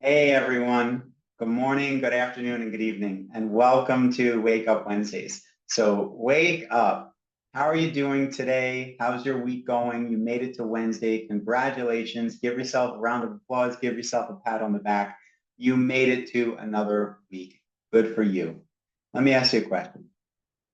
Hey everyone, good morning, good afternoon, and good evening, and welcome to Wake Up Wednesdays. So, wake up. How are you doing today? How's your week going? You made it to Wednesday. Congratulations. Give yourself a round of applause, give yourself a pat on the back. You made it to another week. Good for you. Let me ask you a question.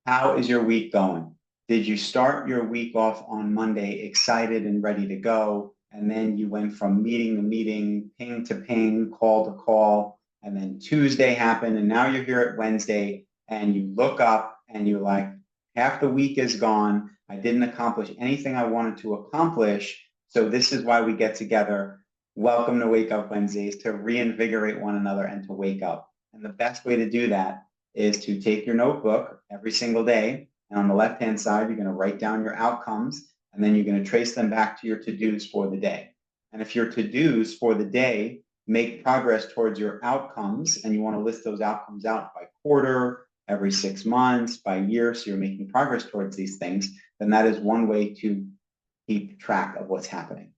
How is your week going? Did you start your week off on Monday excited and ready to go? And then you went from meeting to meeting, ping to ping, call to call. And then Tuesday happened. And now you're here at Wednesday and you look up and you're like, half the week is gone. I didn't accomplish anything I wanted to accomplish. So this is why we get together. Welcome to Wake Up Wednesdays to reinvigorate one another and to wake up. And the best way to do that is to take your notebook every single day. And on the left-hand side, you're going to write down your outcomes, and then you're going to trace them back to your to-dos for the day. And if your to-dos for the day make progress towards your outcomes, and you want to list those outcomes out by quarter, every 6 months, by year, so you're making progress towards these things, then that is one way to keep track of what's happening.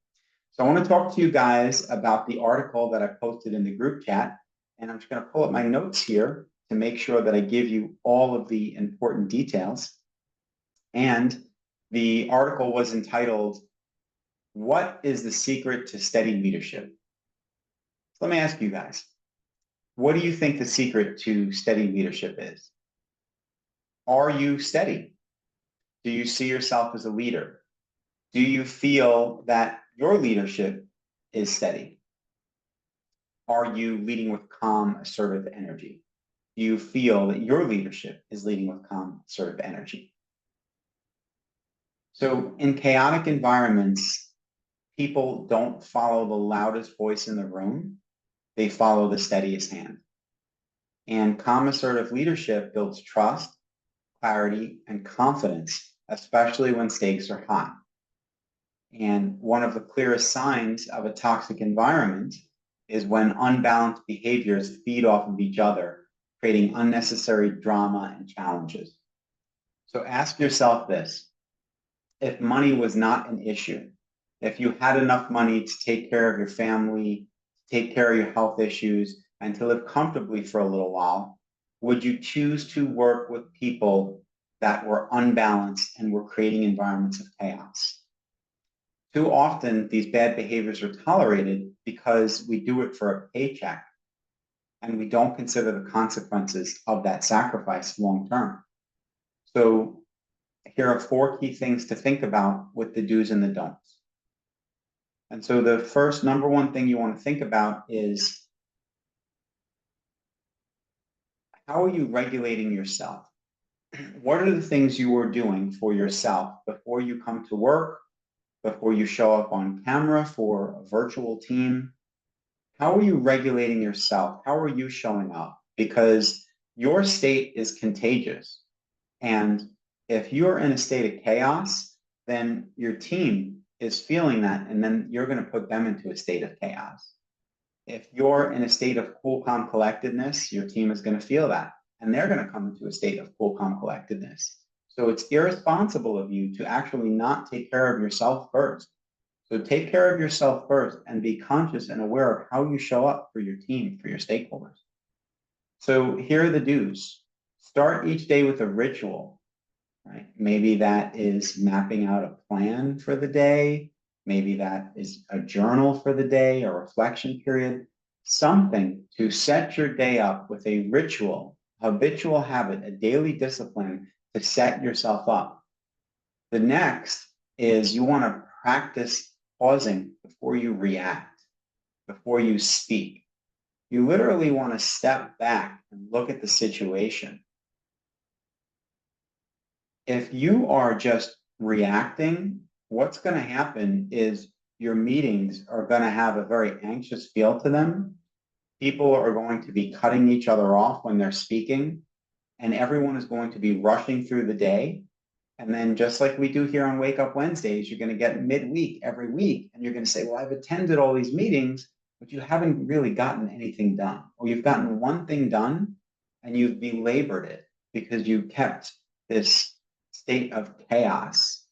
So I want to talk to you guys about the article that I posted in the group chat, and I'm just going to pull up my notes here to make sure that I give you all of the important details. And the article was entitled, "What is the Secret to Steady Leadership?" So let me ask you guys, what do you think the secret to steady leadership is? Are you steady? Do you see yourself as a leader? Do you feel that your leadership is steady? Are you leading with calm, assertive energy? Do you feel that your leadership is leading with calm, assertive energy? So in chaotic environments, people don't follow the loudest voice in the room. They follow the steadiest hand. And calm, assertive leadership builds trust, clarity, and confidence, especially when stakes are high. And one of the clearest signs of a toxic environment is when unbalanced behaviors feed off of each other, creating unnecessary drama and challenges. So ask yourself this: if money was not an issue, if you had enough money to take care of your family, take care of your health issues, and to live comfortably for a little while, would you choose to work with people that were unbalanced and were creating environments of chaos? Too often, these bad behaviors are tolerated because we do it for a paycheck and we don't consider the consequences of that sacrifice long term. So, here are 4 key things to think about with the do's and the don'ts. And so, the first number one thing you want to think about is, how are you regulating yourself? What are the things you are doing for yourself before you come to work, before you show up on camera for a virtual team? How are you regulating yourself? How are you showing up? Because your state is contagious. And if you're in a state of chaos, then your team is feeling that, and then you're going to put them into a state of chaos. If you're in a state of cool, calm collectedness, your team is going to feel that, and they're going to come into a state of cool, calm collectedness. So it's irresponsible of you to actually not take care of yourself first. So take care of yourself first and be conscious and aware of how you show up for your team, for your stakeholders. So here are the do's. Start each day with a ritual, right? Maybe that is mapping out a plan for the day. Maybe that is a journal for the day, a reflection period, something to set your day up with a ritual, habitual habit, a daily discipline to set yourself up. The next is you want to practice pausing before you react, before you speak. You literally want to step back and look at the situation. If you are just reacting, what's going to happen is your meetings are going to have a very anxious feel to them. People are going to be cutting each other off when they're speaking, and everyone is going to be rushing through the day. And then, just like we do here on Wake Up Wednesdays, you're going to get midweek every week, and you're going to say, well, I've attended all these meetings, but you haven't really gotten anything done. Or you've gotten one thing done, and you've belabored it because you kept this state of chaos.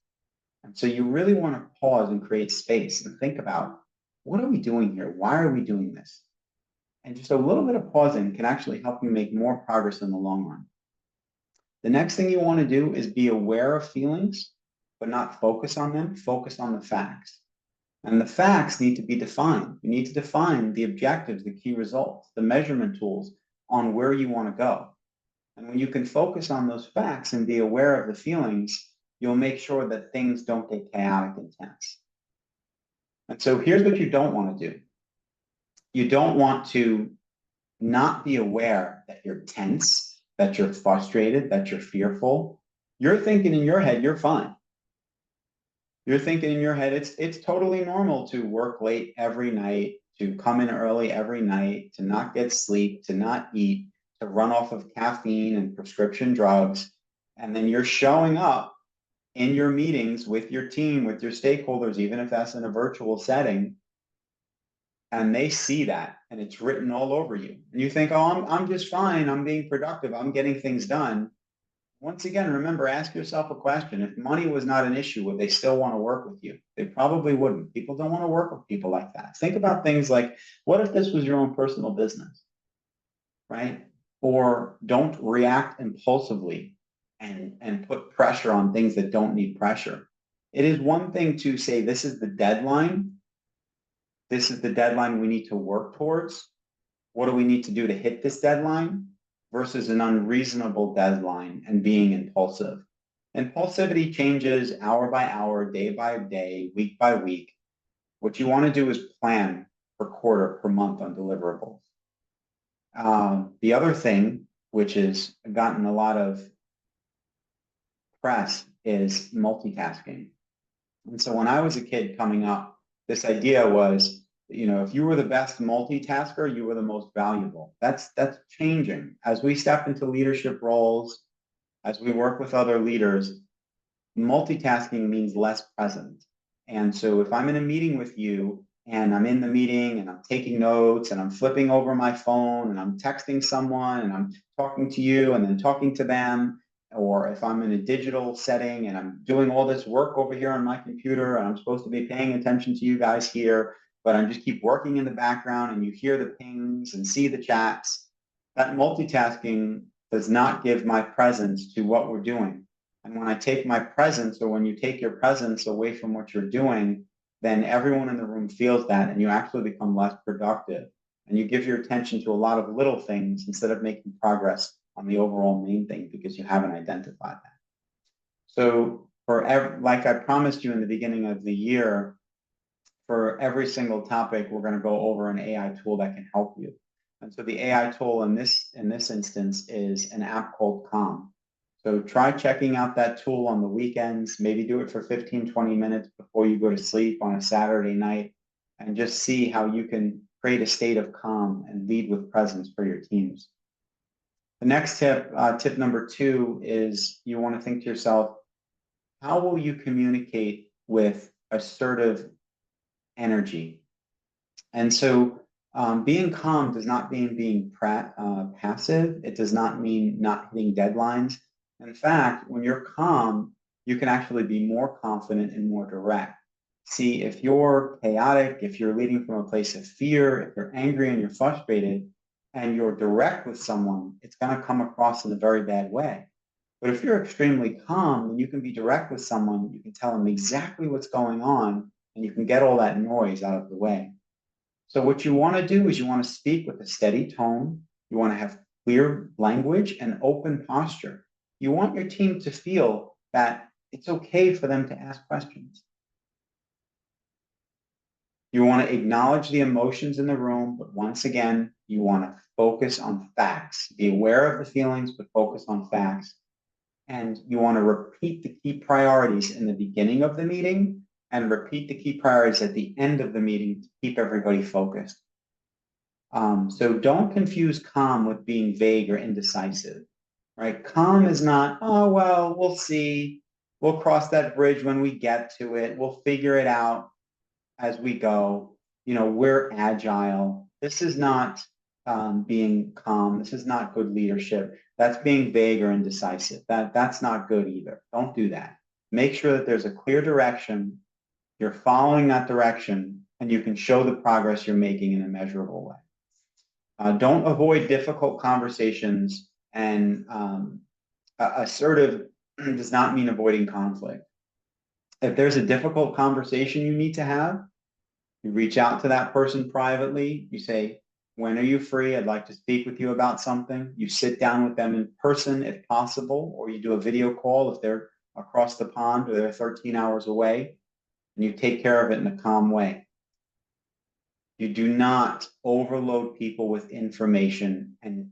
And so you really want to pause and create space and think about, what are we doing here? Why are we doing this? And just a little bit of pausing can actually help you make more progress in the long run. The next thing you want to do is be aware of feelings, but not focus on them. Focus on the facts. And the facts need to be defined. You need to define the objectives, the key results, the measurement tools on where you want to go. And when you can focus on those facts and be aware of the feelings, you'll make sure that things don't get chaotic and tense. And so here's what you don't want to do. You don't want to not be aware that you're tense, that you're frustrated, that you're fearful. You're thinking in your head, you're fine. You're thinking in your head, it's totally normal to work late every night, to come in early every night, to not get sleep, to not eat, to run off of caffeine and prescription drugs. And then you're showing up in your meetings with your team, with your stakeholders, even if that's in a virtual setting, and they see that and it's written all over you. And you think, oh, I'm just fine. I'm being productive. I'm getting things done. Once again, remember, ask yourself a question. If money was not an issue, would they still want to work with you? They probably wouldn't. People don't want to work with people like that. Think about things like, what if this was your own personal business, right? Or don't react impulsively and put pressure on things that don't need pressure. It is one thing to say, this is the deadline. This is the deadline we need to work towards. What do we need to do to hit this deadline? Versus an unreasonable deadline and being impulsive. Impulsivity changes hour by hour, day by day, week by week. What you want to do is plan per quarter, per month on deliverables. The other thing, which has gotten a lot of press, is multitasking. And so when I was a kid coming up, this idea was, if you were the best multitasker, you were the most valuable. That's changing. As we step into leadership roles, as we work with other leaders, multitasking means less present. And so if I'm in a meeting with you and I'm in the meeting and I'm taking notes and I'm flipping over my phone and I'm texting someone and I'm talking to you and then talking to them, or if I'm in a digital setting and I'm doing all this work over here on my computer and I'm supposed to be paying attention to you guys here, but I just keep working in the background and you hear the pings and see the chats, that multitasking does not give my presence to what we're doing. And when I take my presence, or when you take your presence away from what you're doing, then everyone in the room feels that and you actually become less productive. And you give your attention to a lot of little things instead of making progress on the overall main thing because you haven't identified that. So like I promised you in the beginning of the year, for every single topic, we're going to go over an AI tool that can help you. And so the AI tool in this instance is an app called Calm. So try checking out that tool on the weekends, maybe do it for 15, 20 minutes before you go to sleep on a Saturday night, and just see how you can create a state of calm and lead with presence for your teams. The next tip, tip number 2, is you want to think to yourself, how will you communicate with assertive energy? And so being calm does not mean being passive. It does not mean not hitting deadlines. In fact, when you're calm, you can actually be more confident and more direct. See, if you're chaotic, if you're leading from a place of fear, if you're angry and you're frustrated, and you're direct with someone, it's going to come across in a very bad way. But if you're extremely calm, then you can be direct with someone, you can tell them exactly what's going on, and you can get all that noise out of the way. So what you want to do is you want to speak with a steady tone. You want to have clear language and open posture. You want your team to feel that it's okay for them to ask questions. You want to acknowledge the emotions in the room, but once again, you want to focus on facts. Be aware of the feelings, but focus on facts. And you want to repeat the key priorities in the beginning of the meeting and repeat the key priorities at the end of the meeting to keep everybody focused. So don't confuse calm with being vague or indecisive, right? Calm is not, oh, well, we'll see. We'll cross that bridge when we get to it. We'll figure it out as we go. We're agile. This is not being calm. This is not good leadership. That's being vague or indecisive. That's not good either. Don't do that. Make sure that there's a clear direction. You're following that direction, and you can show the progress you're making in a measurable way. Don't avoid difficult conversations, and assertive does not mean avoiding conflict. If there's a difficult conversation you need to have, you reach out to that person privately. You say, when are you free? I'd like to speak with you about something. You sit down with them in person if possible, or you do a video call if they're across the pond or they're 13 hours away, and you take care of it in a calm way. You do not overload people with information and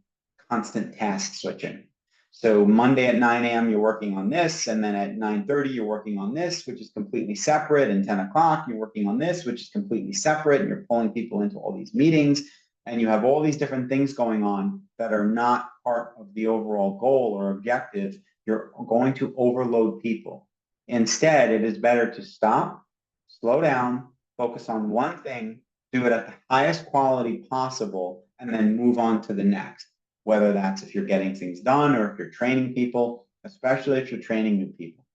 constant task switching. So Monday at 9 a.m., you're working on this, and then at 9:30, you're working on this, which is completely separate, and 10 o'clock, you're working on this, which is completely separate, and you're pulling people into all these meetings, and you have all these different things going on that are not part of the overall goal or objective. You're going to overload people. Instead, it is better to stop, slow down, focus on one thing, do it at the highest quality possible, and then move on to the next, whether that's if you're getting things done or if you're training people, especially if you're training new people.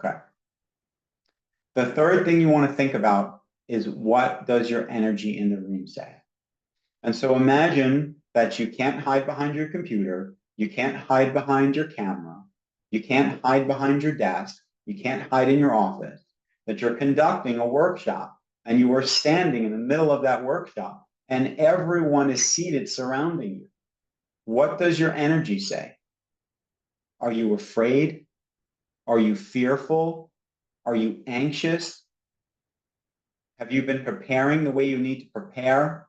Okay. The third thing you want to think about is, what does your energy in the room say? And so imagine that you can't hide behind your computer, you can't hide behind your camera, you can't hide behind your desk, you can't hide in your office, that you're conducting a workshop and you are standing in the middle of that workshop and everyone is seated surrounding you. What does your energy say? Are you afraid? Are you fearful? Are you anxious? Have you been preparing the way you need to prepare?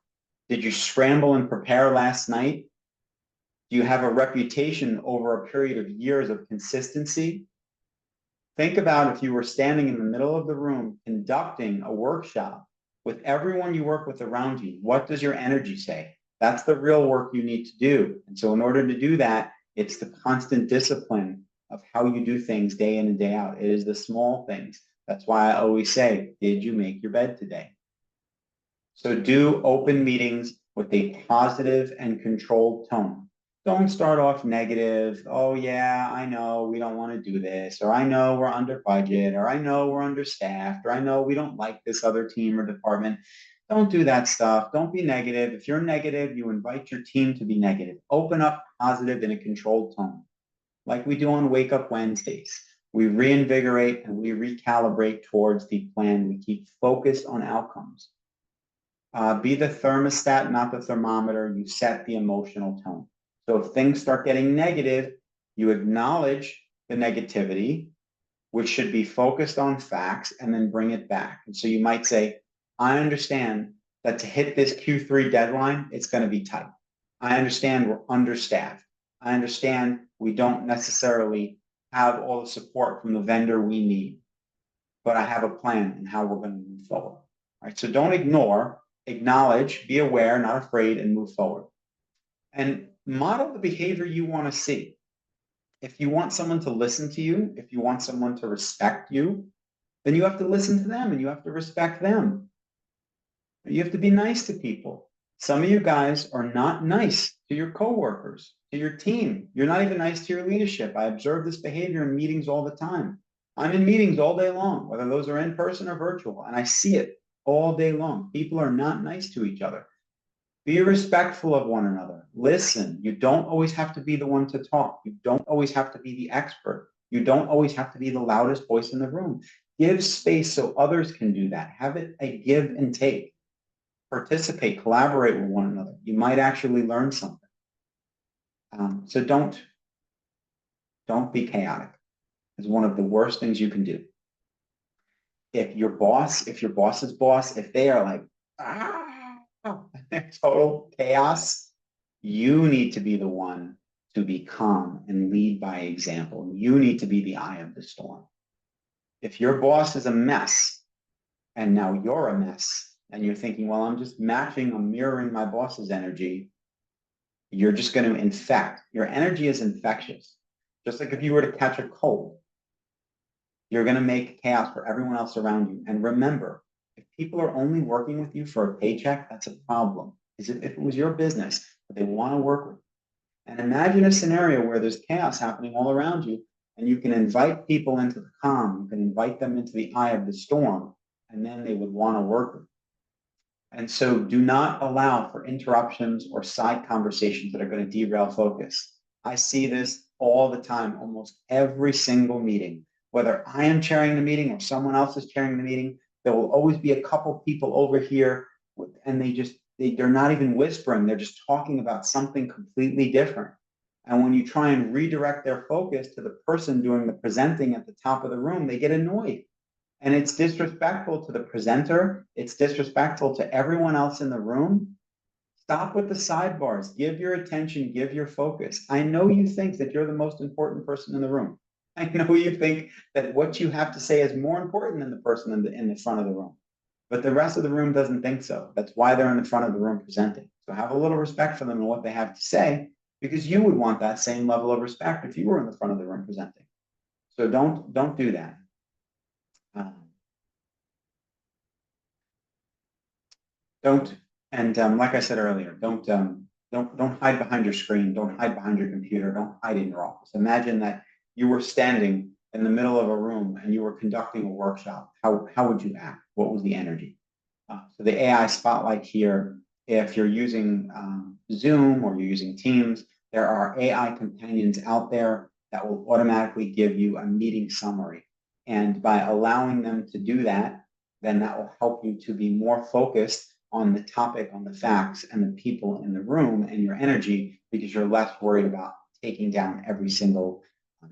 Did you scramble and prepare last night? Do you have a reputation over a period of years of consistency? Think about if you were standing in the middle of the room conducting a workshop with everyone you work with around you. What does your energy say? That's the real work you need to do. And so in order to do that, it's the constant discipline of how you do things day in and day out. It is the small things. That's why I always say, did you make your bed today? So do open meetings with a positive and controlled tone. Don't start off negative. Oh, yeah, I know we don't want to do this, or I know we're under budget, or I know we're understaffed, or I know we don't like this other team or department. Don't do that stuff. Don't be negative. If you're negative, you invite your team to be negative. Open up positive in a controlled tone, like we do on Wake Up Wednesdays. We reinvigorate and we recalibrate towards the plan. We keep focused on outcomes. Be the thermostat, not the thermometer. You set the emotional tone. So if things start getting negative, you acknowledge the negativity, which should be focused on facts, and then bring it back. And so you might say, I understand that to hit this Q3 deadline, it's going to be tight. I understand we're understaffed. I understand we don't necessarily have all the support from the vendor we need, but I have a plan and how we're going to move forward. All right, so don't ignore, acknowledge, be aware, not afraid, and move forward. And model the behavior you want to see. If you want someone to listen to you, if you want someone to respect you, then you have to listen to them and you have to respect them. You have to be nice to people. Some of you guys are not nice to your coworkers, to your team. You're not even nice to your leadership. I observe this behavior in meetings all the time. I'm in meetings all day long, whether those are in person or virtual, and I see it all day long. People are not nice to each other. Be respectful of one another. Listen. You don't always have to be the one to talk. You don't always have to be the expert. You don't always have to be the loudest voice in the room. Give space so others can do that. Have it a give and take. Participate, collaborate with one another. You might actually learn something. So don't be chaotic. It's one of the worst things you can do. If your boss's boss, if they are like, total chaos, you need to be the one to be calm and lead by example. You need to be the eye of the storm. If your boss is a mess and now you're a mess and you're thinking, well, I'm just matching, I'm mirroring my boss's energy, you're just going to infect. Your energy is infectious. Just like if you were to catch a cold, you're going to make chaos for everyone else around you. And remember, if people are only working with you for a paycheck, that's a problem. If it was your business, but they want to work with you. And imagine a scenario where there's chaos happening all around you, and you can invite people into the calm, you can invite them into the eye of the storm, and then they would want to work with you. And so do not allow for interruptions or side conversations that are going to derail focus. I see this all the time, almost every single meeting. Whether I am chairing the meeting or someone else is chairing the meeting, there will always be a couple people over here, and they're not even whispering, they're just talking about something completely different. And when you try and redirect their focus to the person doing the presenting at the top of the room, they get annoyed. And it's disrespectful to the presenter. It's disrespectful to everyone else in the room. Stop with the sidebars. Give your attention, give your focus. I know you think that you're the most important person in the room. I know you think that what you have to say is more important than the person in the front of the room. But the rest of the room doesn't think so. That's why they're in the front of the room presenting. So have a little respect for them and what they have to say, because you would want that same level of respect if you were in the front of the room presenting. So don't do that. Don't, and like I said earlier, don't hide behind your screen. Don't hide behind your computer. Don't hide in your office. Imagine that you were standing in the middle of a room and you were conducting a workshop. How would you act? What was the energy? So the AI spotlight here, if you're using Zoom or you're using Teams, there are AI companions out there that will automatically give you a meeting summary. And by allowing them to do that, then that will help you to be more focused on the topic, on the facts, and the people in the room and your energy, because you're less worried about taking down every single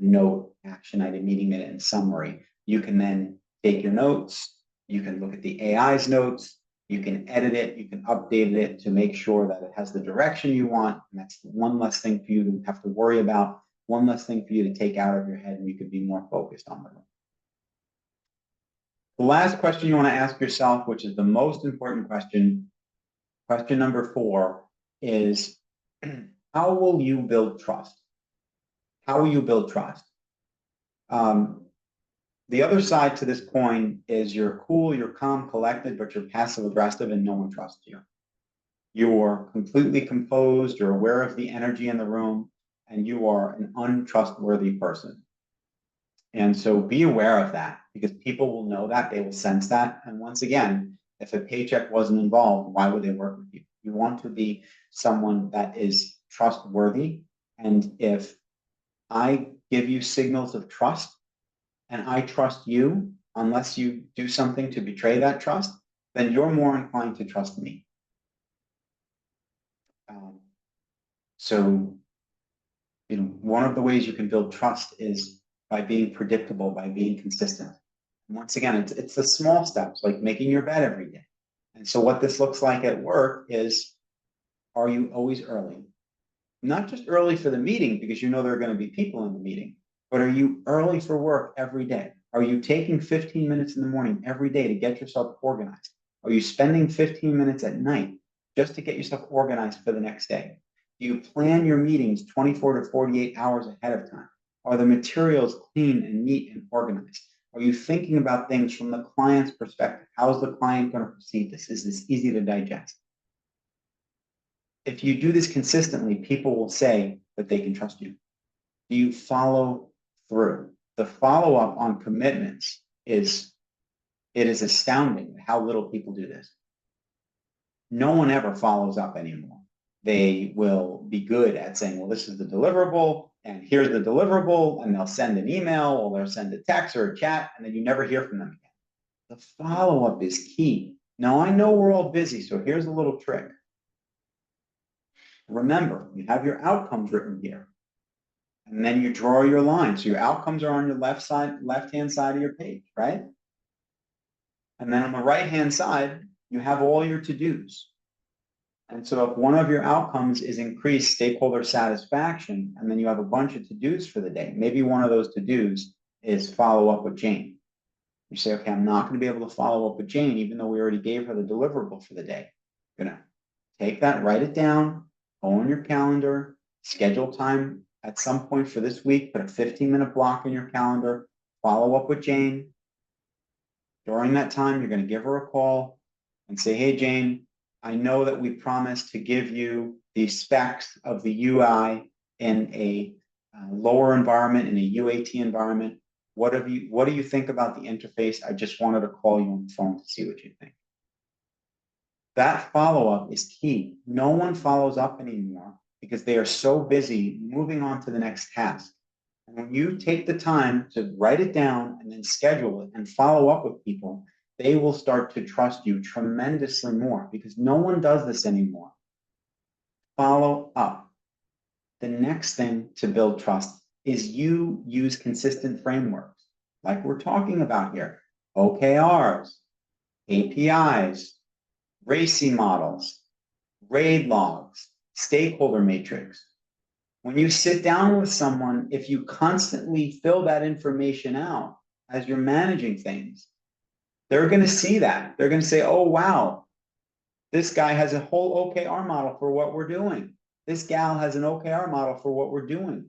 note, action item, meeting minute, and summary. You can then take your notes, you can look at the AI's notes, you can edit it, you can update it to make sure that it has the direction you want. And that's one less thing for you to have to worry about, one less thing for you to take out of your head, and you could be more focused on the room. The last question you want to ask yourself, which is the most important question, question number 4, is how will you build trust? How will you build trust? The other side to this coin is you're cool, you're calm, collected, but you're passive aggressive and no one trusts you. You're completely composed, you're aware of the energy in the room, and you are an untrustworthy person. And so be aware of that, because people will know that, they will sense that. And once again, if a paycheck wasn't involved, why would they work with you? You want to be someone that is trustworthy. And if I give you signals of trust and I trust you, unless you do something to betray that trust, then you're more inclined to trust me. So, one of the ways you can build trust is by being predictable, by being consistent. And once again, it's the small steps, like making your bed every day. And so what this looks like at work is, are you always early? Not just early for the meeting, because you know there are going to be people in the meeting, but are you early for work every day? Are you taking 15 minutes in the morning every day to get yourself organized? Are you spending 15 minutes at night just to get yourself organized for the next day? Do you plan your meetings 24 to 48 hours ahead of time? Are the materials clean and neat and organized? Are you thinking about things from the client's perspective? How is the client going to perceive this? Is this easy to digest? If you do this consistently, people will say that they can trust you. Do you follow through? The follow-up on commitments is astounding how little people do this. No one ever follows up anymore. They will be good at saying, well, this is the deliverable, and here's the deliverable, and they'll send an email, or they'll send a text or a chat, and then you never hear from them again. The follow-up is key. Now, I know we're all busy, so here's a little trick. Remember, you have your outcomes written here. And then you draw your line. So your outcomes are on your left-hand side of your page, right? And then on the right-hand side, you have all your to-dos. And so if one of your outcomes is increased stakeholder satisfaction, and then you have a bunch of to-dos for the day, maybe one of those to-dos is follow up with Jane. You say, okay, I'm not going to be able to follow up with Jane, even though we already gave her the deliverable for the day. I'm going to take that, write it down, go on your calendar, schedule time at some point for this week, put a 15-minute block in your calendar, follow up with Jane. During that time, you're going to give her a call and say, hey, Jane, I know that we promised to give you the specs of the UI in a lower environment, in a UAT environment. What do you think about the interface? I just wanted to call you on the phone to see what you think. That follow-up is key. No one follows up anymore because they are so busy moving on to the next task. And when you take the time to write it down and then schedule it and follow up with people, they will start to trust you tremendously more because no one does this anymore. Follow up. The next thing to build trust is you use consistent frameworks like we're talking about here. OKRs, APIs, RACI models, RAID logs, stakeholder matrix. When you sit down with someone, if you constantly fill that information out as you're managing things, they're going to see that. They're going to say, oh, wow, this guy has a whole OKR model for what we're doing. This gal has an OKR model for what we're doing.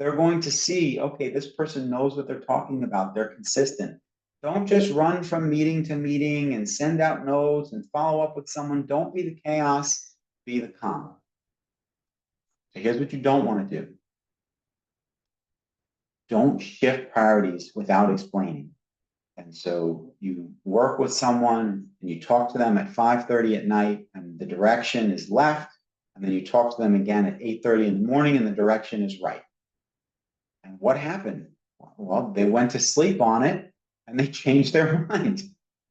They're going to see, okay, this person knows what they're talking about. They're consistent. Don't just run from meeting to meeting and send out notes and follow up with someone. Don't be the chaos, be the calm. So here's what you don't want to do. Don't shift priorities without explaining. And so you work with someone and you talk to them at 5:30 at night and the direction is left. And then you talk to them again at 8:30 in the morning and the direction is right. And what happened? Well, they went to sleep on it and they changed their mind.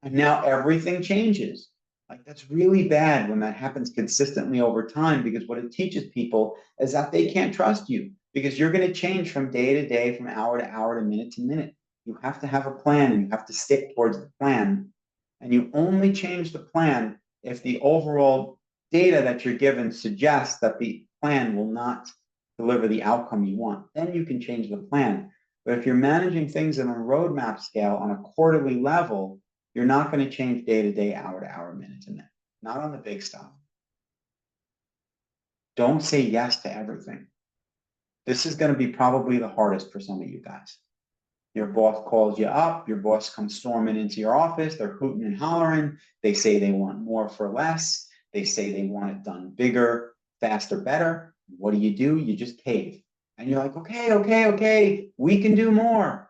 And now everything changes. Like that's really bad when that happens consistently over time because what it teaches people is that they can't trust you because you're going to change from day to day, from hour to hour to minute. You have to have a plan and you have to stick towards the plan. And you only change the plan if the overall data that you're given suggests that the plan will not deliver the outcome you want. Then you can change the plan. But if you're managing things on a roadmap scale on a quarterly level, you're not going to change day to day, hour to hour, minute to minute. Not on the big stuff. Don't say yes to everything. This is going to be probably the hardest for some of you guys. Your boss calls you up, your boss comes storming into your office, they're hooting and hollering, they say they want more for less, they say they want it done bigger, faster, better. What do? You just cave. And you're like, okay, we can do more.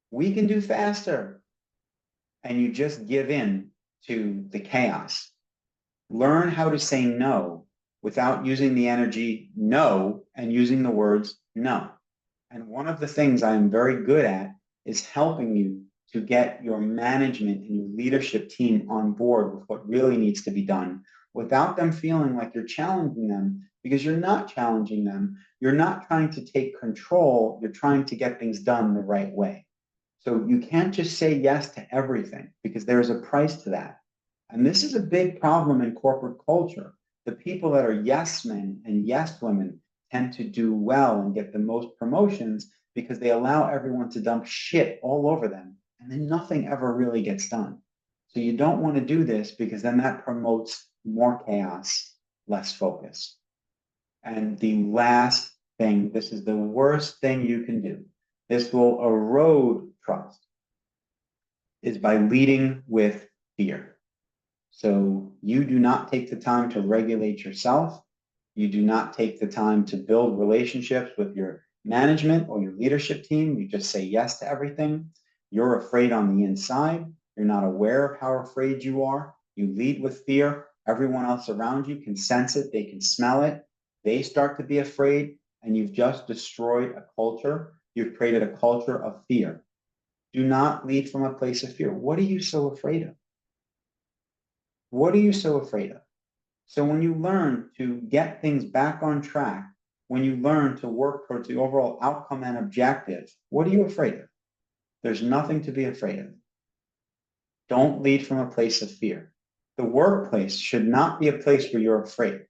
We can do faster. And you just give in to the chaos. Learn how to say no without using the energy no and using the words no. And one of the things I am very good at is helping you to get your management and your leadership team on board with what really needs to be done without them feeling like you're challenging them, because you're not challenging them. You're not trying to take control. You're trying to get things done the right way. So you can't just say yes to everything because there's a price to that. And this is a big problem in corporate culture. The people that are yes men and yes women tend to do well and get the most promotions because they allow everyone to dump shit all over them and then nothing ever really gets done. So you don't want to do this because then that promotes more chaos, less focus. And the last thing, this is the worst thing you can do. This will erode trust, is by leading with fear. So you do not take the time to regulate yourself. You do not take the time to build relationships with your management or your leadership team. You just say yes to everything. You're afraid on the inside. You're not aware of how afraid you are. You lead with fear. Everyone else around you can sense it. They can smell it. They start to be afraid, and you've just destroyed a culture. You've created a culture of fear. Do not lead from a place of fear. What are you so afraid of? What are you so afraid of? So when you learn to get things back on track, when you learn to work towards the overall outcome and objective, what are you afraid of? There's nothing to be afraid of. Don't lead from a place of fear. The workplace should not be a place where you're afraid.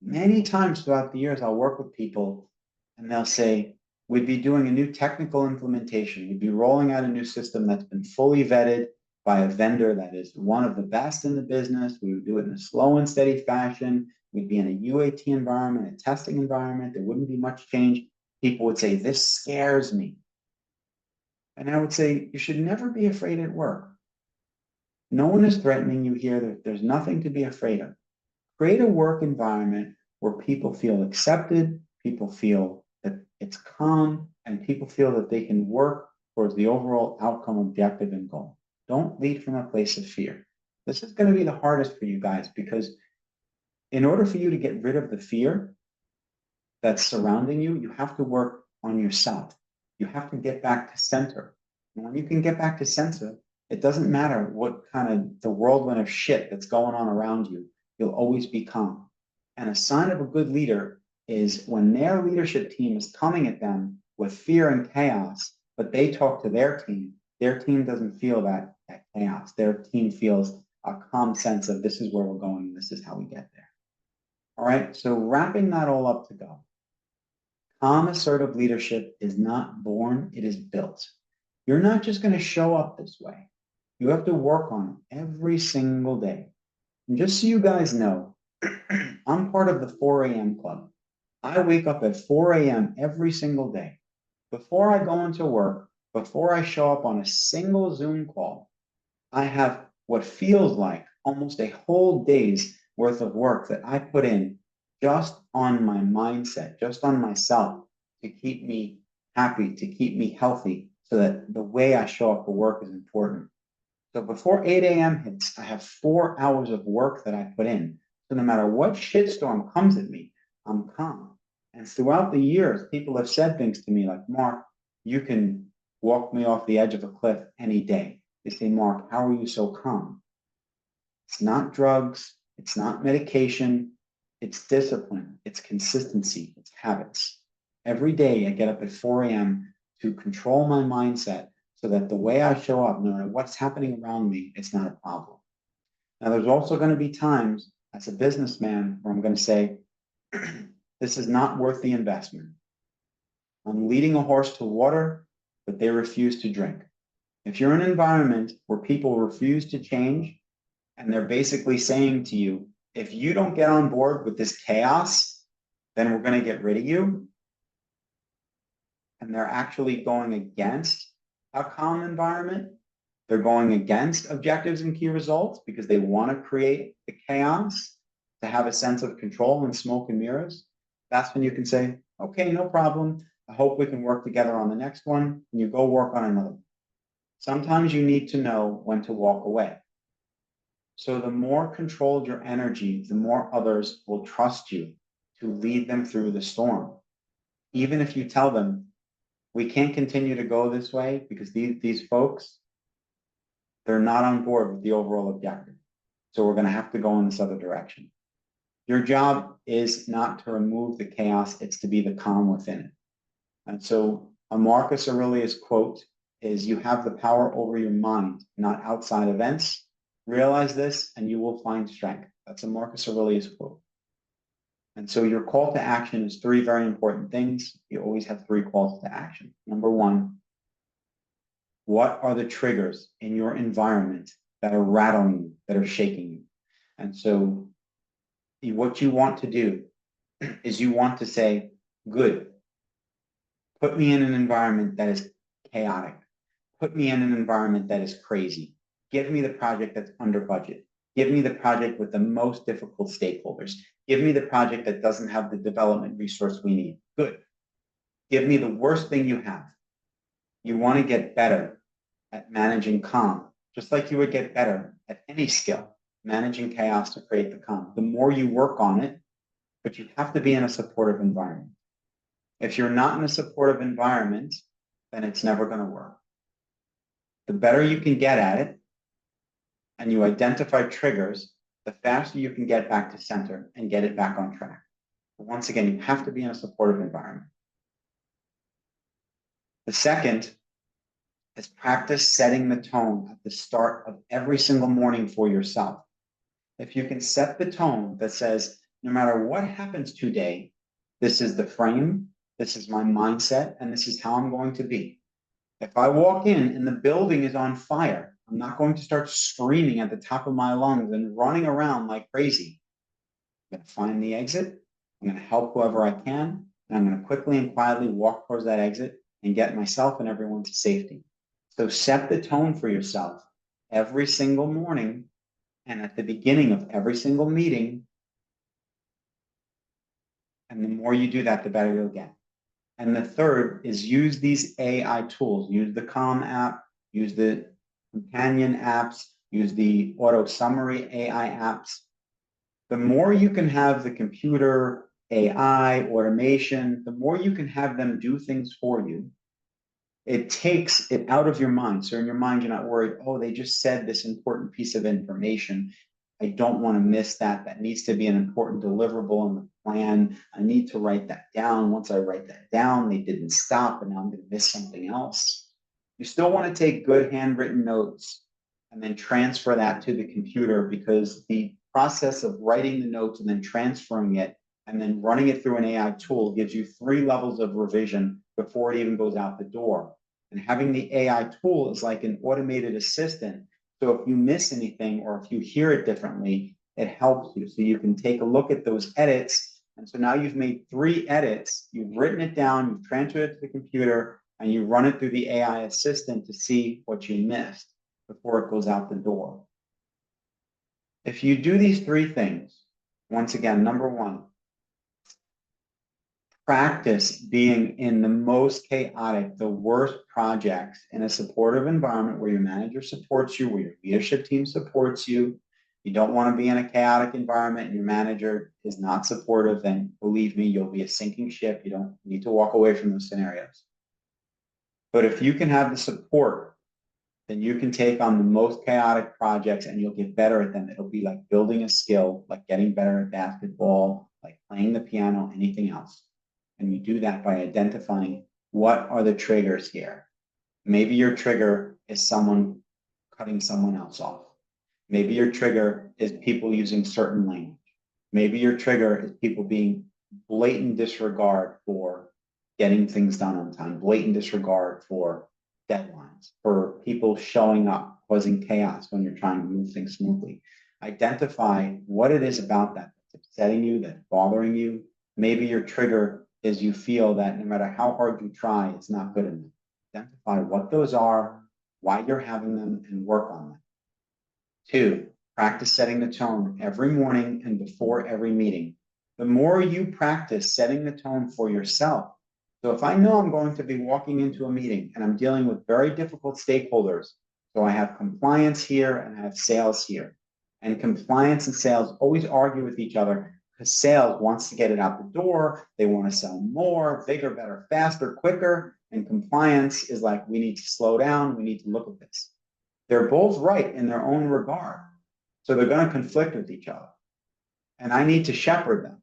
Many times throughout the years, I'll work with people and they'll say, we'd be doing a new technical implementation. We'd be rolling out a new system that's been fully vetted by a vendor that is one of the best in the business. We would do it in a slow and steady fashion. We'd be in a UAT environment, a testing environment. There wouldn't be much change. People would say, this scares me. And I would say, you should never be afraid at work. No one is threatening you here. There's nothing to be afraid of. Create a work environment where people feel accepted, people feel that it's calm, and people feel that they can work towards the overall outcome, objective, and goal. Don't lead from a place of fear. This is going to be the hardest for you guys because in order for you to get rid of the fear that's surrounding you, you have to work on yourself. You have to get back to center. And when you can get back to center, it doesn't matter what kind of the whirlwind of shit that's going on around you, you'll always be calm. And a sign of a good leader is when their leadership team is coming at them with fear and chaos, but they talk to their team doesn't feel that chaos. Their team feels a calm sense of this is where we're going, this is how we get there. All right, so wrapping that all up to go. Calm, assertive leadership is not born, it is built. You're not just going to show up this way. You have to work on it every single day. And just so you guys know, I'm part of the 4 a.m. club. I wake up at 4 a.m. every single day. Before I go into work, before I show up on a single Zoom call, I have what feels like almost a whole day's worth of work that I put in just on my mindset, just on myself to keep me happy, to keep me healthy, so that the way I show up for work is important. So before 8 a.m. hits, I have 4 hours of work that I put in. So no matter what shitstorm comes at me, I'm calm. And throughout the years, people have said things to me like, Mark, you can walk me off the edge of a cliff any day. They say, Mark, how are you so calm? It's not drugs. It's not medication. It's discipline. It's consistency. It's habits. Every day I get up at 4 a.m. to control my mindset so that the way I show up, no matter what's happening around me, it's not a problem. Now, there's also going to be times as a businessman where I'm going to say, this is not worth the investment. I'm leading a horse to water, but they refuse to drink. If you're in an environment where people refuse to change and they're basically saying to you, if you don't get on board with this chaos, then we're going to get rid of you. And they're actually going against a calm environment. They're going against objectives and key results because they want to create the chaos to have a sense of control and smoke and mirrors. That's when you can say, okay, no problem. I hope we can work together on the next one. And you go work on another one. Sometimes you need to know when to walk away. So the more controlled your energy, the more others will trust you to lead them through the storm. Even if you tell them, we can't continue to go this way because these folks, they're not on board with the overall objective. So we're going to have to go in this other direction. Your job is not to remove the chaos, it's to be the calm within it. And so a Marcus Aurelius quote is, you have the power over your mind, not outside events. Realize this and you will find strength. That's a Marcus Aurelius quote. And so your call to action is 3 very important things. You always have 3 calls to action. Number 1, what are the triggers in your environment that are rattling you, that are shaking you? And so what you want to do is you want to say, good, put me in an environment that is chaotic. Put me in an environment that is crazy. Give me the project that's under budget. Give me the project with the most difficult stakeholders. Give me the project that doesn't have the development resource we need. Good. Give me the worst thing you have. You want to get better at managing calm, just like you would get better at any skill, managing chaos to create the calm. The more you work on it, but you have to be in a supportive environment. If you're not in a supportive environment, then it's never going to work. The better you can get at it, and you identify triggers, the faster you can get back to center and get it back on track. But once again, you have to be in a supportive environment. The second is practice setting the tone at the start of every single morning for yourself. If you can set the tone that says, no matter what happens today, this is the frame, this is my mindset, and this is how I'm going to be. If I walk in and the building is on fire, I'm not going to start screaming at the top of my lungs and running around like crazy. I'm going to find the exit. I'm going to help whoever I can. And I'm going to quickly and quietly walk towards that exit and get myself and everyone to safety. So set the tone for yourself every single morning and at the beginning of every single meeting. And the more you do that, the better you'll get. And the third is use these AI tools. Use the Calm app, use the companion apps, use the auto summary AI apps. The more you can have the computer, AI, automation, the more you can have them do things for you. It takes it out of your mind. So in your mind, you're not worried, oh, they just said this important piece of information. I don't want to miss that. That needs to be an important deliverable in the plan. I need to write that down. Once I write that down, they didn't stop, and now I'm going to miss something else. You still want to take good handwritten notes and then transfer that to the computer, because the process of writing the notes and then transferring it and then running it through an AI tool gives you 3 levels of revision before it even goes out the door. And having the AI tool is like an automated assistant. So if you miss anything or if you hear it differently, it helps you. So you can take a look at those edits. And so now you've made 3 edits, you've written it down, you've transferred it to the computer, and you run it through the AI assistant to see what you missed before it goes out the door. If you do these 3 things, once again, number 1, practice being in the most chaotic, the worst projects in a supportive environment where your manager supports you, where your leadership team supports you. You don't want to be in a chaotic environment and your manager is not supportive, then believe me, you'll be a sinking ship. You don't need to walk away from those scenarios. But if you can have the support, then you can take on the most chaotic projects and you'll get better at them. It'll be like building a skill, like getting better at basketball, like playing the piano, anything else. And you do that by identifying what are the triggers here. Maybe your trigger is someone cutting someone else off. Maybe your trigger is people using certain language. Maybe your trigger is people being blatant disregard for getting things done on time, blatant disregard for deadlines, for people showing up, causing chaos when you're trying to move things smoothly. Identify what it is about that that's upsetting you, that's bothering you. Maybe your trigger is you feel that no matter how hard you try, it's not good enough. Identify what those are, why you're having them, and work on them. 2, practice setting the tone every morning and before every meeting. The more you practice setting the tone for yourself. So if I know I'm going to be walking into a meeting and I'm dealing with very difficult stakeholders, so I have compliance here and I have sales here, and compliance and sales always argue with each other because sales wants to get it out the door. They want to sell more, bigger, better, faster, quicker. And compliance is like, we need to slow down. We need to look at this. They're both right in their own regard. So they're going to conflict with each other. And I need to shepherd them.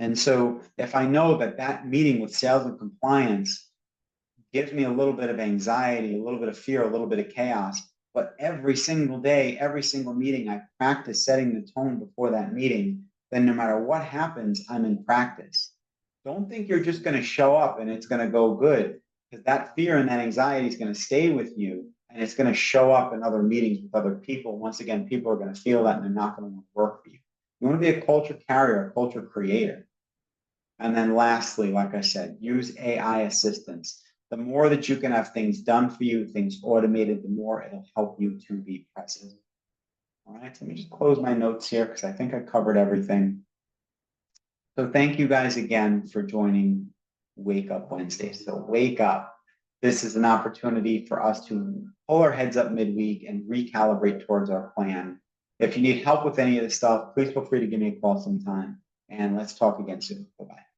And so if I know that that meeting with sales and compliance gives me a little bit of anxiety, a little bit of fear, a little bit of chaos, but every single day, every single meeting, I practice setting the tone before that meeting, then no matter what happens, I'm in practice. Don't think you're just going to show up and it's going to go good, because that fear and that anxiety is going to stay with you and it's going to show up in other meetings with other people. Once again, people are going to feel that and they're not going to want to work for you. You want to be a culture carrier, a culture creator. And then lastly, like I said, use AI assistance. The more that you can have things done for you, things automated, the more it'll help you to be present. All right, let me just close my notes here because I think I covered everything. So thank you guys again for joining Wake Up Wednesday. So wake up. This is an opportunity for us to pull our heads up midweek and recalibrate towards our plan. If you need help with any of this stuff, please feel free to give me a call sometime. And let's talk again soon. Bye-bye.